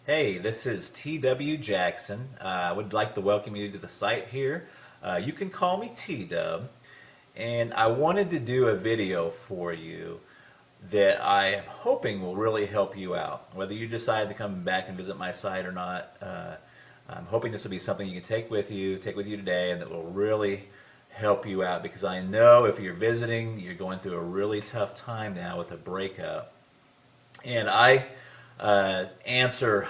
Hey, this is T.W. Jackson. I would like to welcome you to the site here. You can call me T-Dub, and I wanted to do a video for you that I am hoping will really help you out. Whether you decide to come back and visit my site or not, I'm hoping this will be something you can take with you today, and that will really help you out, because I know if you're visiting, you're going through a really tough time now with a breakup. And I answer,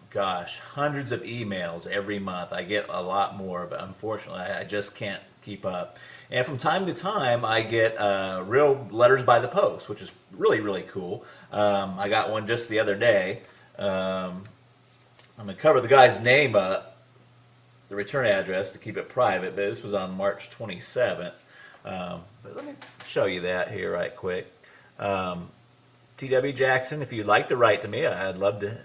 gosh, hundreds of emails every month. I get a lot more, but unfortunately, I just can't keep up. And from time to time, I get real letters by the post, which is really, really cool. I got one just the other day. I'm going to cover the guy's name up, the return address, to keep it private, but this was on March 27th. But let me show you that here right quick. T.W. Jackson, if you'd like to write to me, I'd love to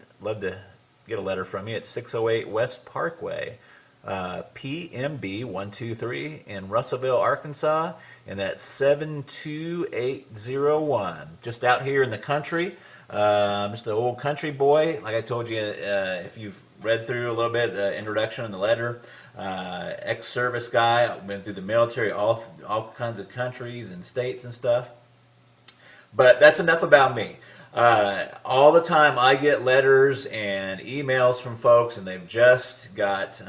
get a letter from you. It's 608 West Parkway, PMB 123 in Russellville, Arkansas, and that's 72801. Just out here in the country. Just an old country boy. Like I told you, if you've read through a little bit, the introduction and the letter, ex-service guy. I've been through the military, all kinds of countries and states and stuff. But that's enough about me. All the time I get letters and emails from folks, and they've just got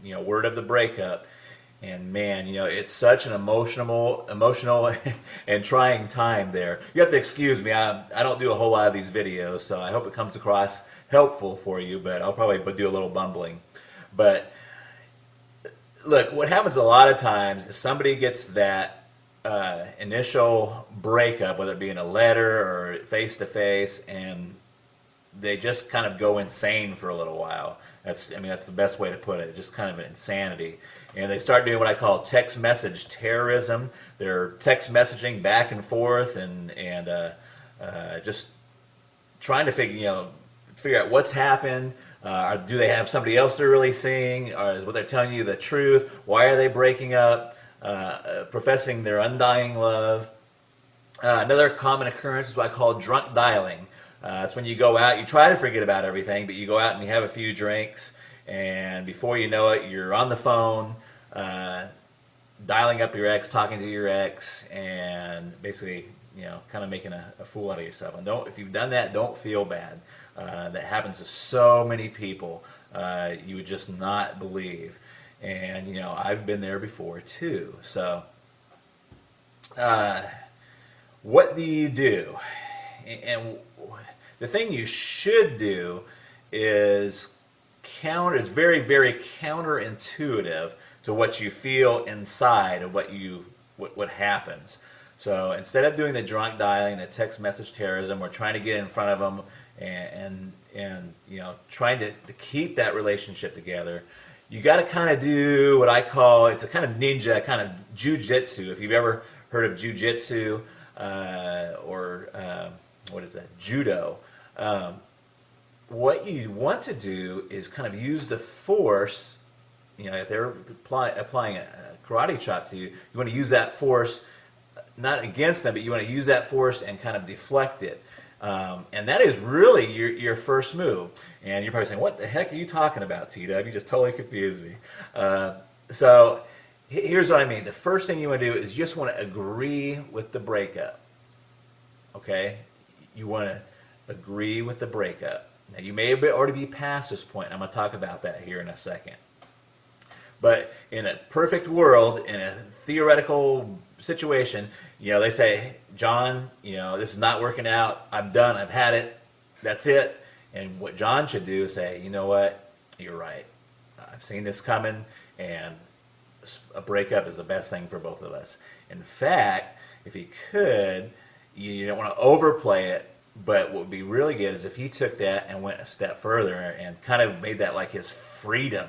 word of the breakup. And man, it's such an emotional and trying time there. You have to excuse me. I don't do a whole lot of these videos, so I hope it comes across helpful for you, but I'll probably do a little bumbling. But look, what happens a lot of times is somebody gets that initial breakup, whether it be in a letter or face-to-face, and they just kind of go insane for a little while. That's the best way to put it. Just kind of an insanity. And they start doing what I call text message terrorism. They're text messaging back and forth and just trying to figure out what's happened. Do they have somebody else they're really seeing? Or is what they're telling you the truth? Why are they breaking up? Professing their undying love. Another common occurrence is what I call drunk dialing. It's when you go out, you try to forget about everything, but you go out and you have a few drinks, and before you know it, you're on the phone, dialing up your ex, talking to your ex, and basically, kind of making a fool out of yourself. And if you've done that, don't feel bad. That happens to so many people. You would just not believe. And, I've been there before too. So, what do you do? And the thing you should do is it's very, very counterintuitive to what you feel inside of what happens. So instead of doing the drunk dialing, the text message terrorism, we're trying to get in front of them and trying to keep that relationship together. You got to kind of do what I call, it's a kind of ninja, kind of jujitsu. If you've ever heard of jujitsu or what is that, judo, what you want to do is kind of use the force. If they're applying a karate chop to you, you want to use that force not against them, but you want to use that force and kind of deflect it. And that is really your first move. And you're probably saying, what the heck are you talking about, T-Dub? You just totally confused me. So here's what I mean. The first thing you want to do is you just want to agree with the breakup. Okay? You want to agree with the breakup. Now, you may already be past this point. I'm going to talk about that here in a second. But in a perfect world, in a theoretical situation, they say, John, this is not working out. I'm done. I've had it. That's it. And what John should do is say, you know what? You're right. I've seen this coming, and a breakup is the best thing for both of us. In fact, if he could, you don't want to overplay it, but what would be really good is if he took that and went a step further and kind of made that like his freedom.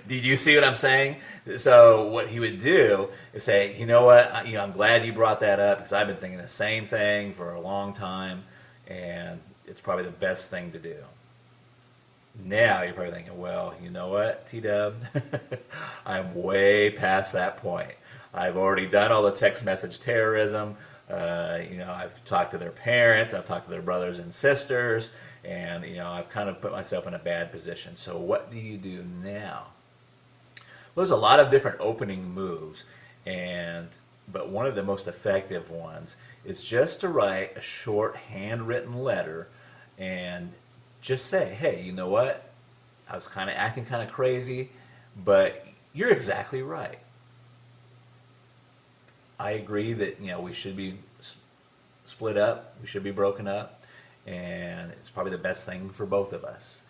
Did you see what I'm saying? So what he would do is say, you know what, I'm glad you brought that up, because I've been thinking the same thing for a long time, and it's probably the best thing to do. Now you're probably thinking, well, you know what, T-Dub, I'm way past that point. I've already done all the text message terrorism. I've talked to their parents, I've talked to their brothers and sisters, and I've kind of put myself in a bad position. So what do you do now? Well, there's a lot of different opening moves, but one of the most effective ones is just to write a short handwritten letter and just say, hey, you know what? I was kind of acting kind of crazy, but you're exactly right. I agree that we should be split up, we should be broken up, and it's probably the best thing for both of us.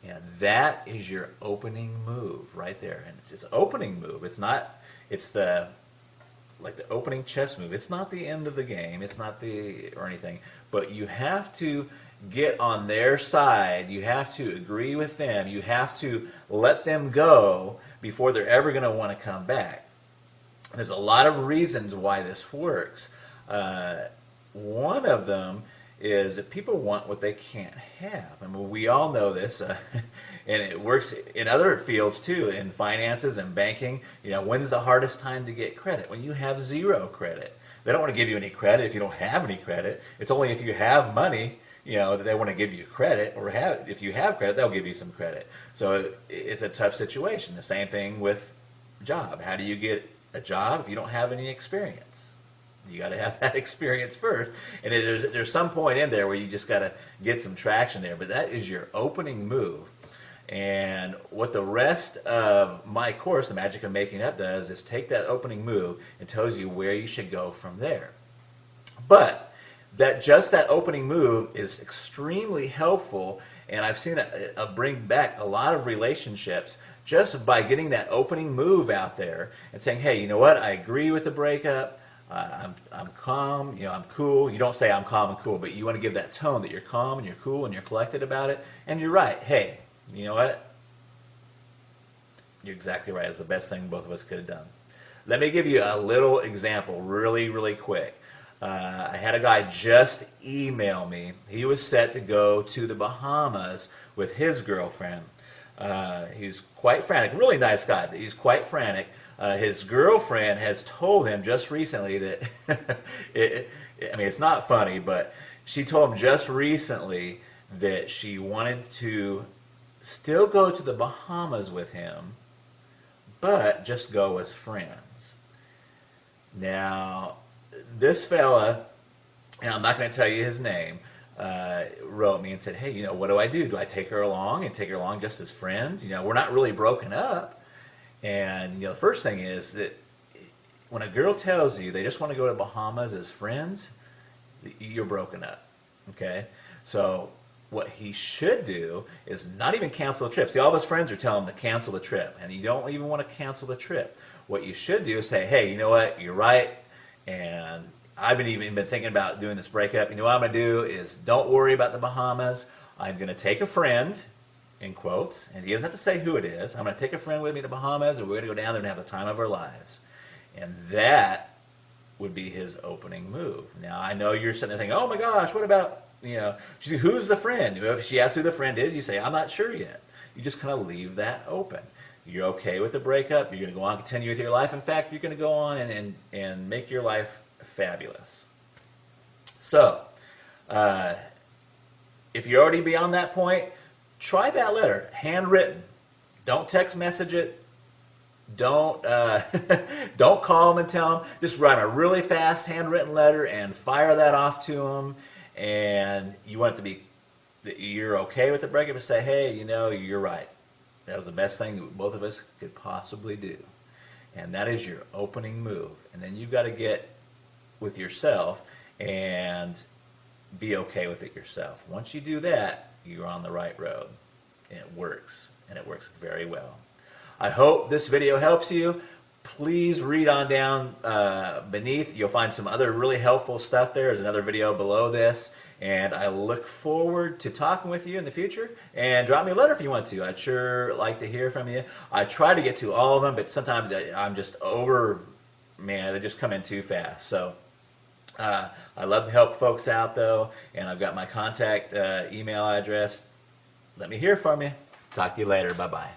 And that is your opening move right there. And it's an opening move. It's not. It's the opening chess move. It's not the end of the game. It's not or anything. But you have to get on their side. You have to agree with them. You have to let them go before they're ever going to want to come back. There's a lot of reasons why this works. One of them is that people want what they can't have. I mean, we all know this, and it works in other fields too, in finances and banking. When's the hardest time to get credit? When you have zero credit. They don't want to give you any credit if you don't have any credit. It's only if you have money, that they want to give you credit, or if you have credit, they'll give you some credit. So it's a tough situation. The same thing with a job. How do you get a job if you don't have any experience? You got to have that experience first, and there's some point in there where you just got to get some traction there. But that is your opening move, and what the rest of my course, The Magic of Making Up, does is take that opening move and tells you where you should go from there. But that opening move is extremely helpful, and I've seen it bring back a lot of relationships just by getting that opening move out there and saying, hey, you know what? I agree with the breakup. I'm calm, I'm cool. You don't say I'm calm and cool, but you want to give that tone that you're calm and you're cool and you're collected about it. And you're right. Hey, you know what? You're exactly right. It's the best thing both of us could have done. Let me give you a little example really, really quick. I had a guy just email me. He was set to go to the Bahamas with his girlfriend. He's quite frantic. Really nice guy, but he's quite frantic. His girlfriend has told him just recently that, it's not funny, but she told him just recently that she wanted to still go to the Bahamas with him, but just go as friends. Now, this fella, and I'm not going to tell you his name, wrote me and said, hey, what do I do? Do I take her along and take her along just as friends? We're not really broken up. And the first thing is that when a girl tells you they just want to go to Bahamas as friends, you're broken up. Okay? So what he should do is not even cancel the trip. See, all of his friends are telling him to cancel the trip, and you don't even want to cancel the trip. What you should do is say, hey, you know what? You're right, and I've even been thinking about doing this breakup. You know what I'm going to do is don't worry about the Bahamas. I'm going to take a friend, in quotes, and he doesn't have to say who it is. I'm going to take a friend with me to the Bahamas, and we're going to go down there and have the time of our lives. And that would be his opening move. Now, I know you're sitting there thinking, oh my gosh, what about, who's the friend? If she asks who the friend is, you say, I'm not sure yet. You just kind of leave that open. You're okay with the breakup. You're going to go on and continue with your life. In fact, you're going to go on and make your life fabulous. So, if you're already beyond that point, try that letter, handwritten. Don't text message it. Don't don't call them and tell them. Just write a really fast handwritten letter and fire that off to them. And you want it to be that you're okay with the breakup and say, hey, you're right. That was the best thing that both of us could possibly do. And that is your opening move. And then you've got to get with yourself and be okay with it yourself. Once you do that, you're on the right road. And it works. And it works very well. I hope this video helps you. Please read on down beneath. You'll find some other really helpful stuff there. There's another video below this. And I look forward to talking with you in the future. And drop me a letter if you want to. I'd sure like to hear from you. I try to get to all of them, but sometimes I'm just they just come in too fast. So I love to help folks out, though. And I've got my contact email address. Let me hear from you. Talk to you later. Bye-bye.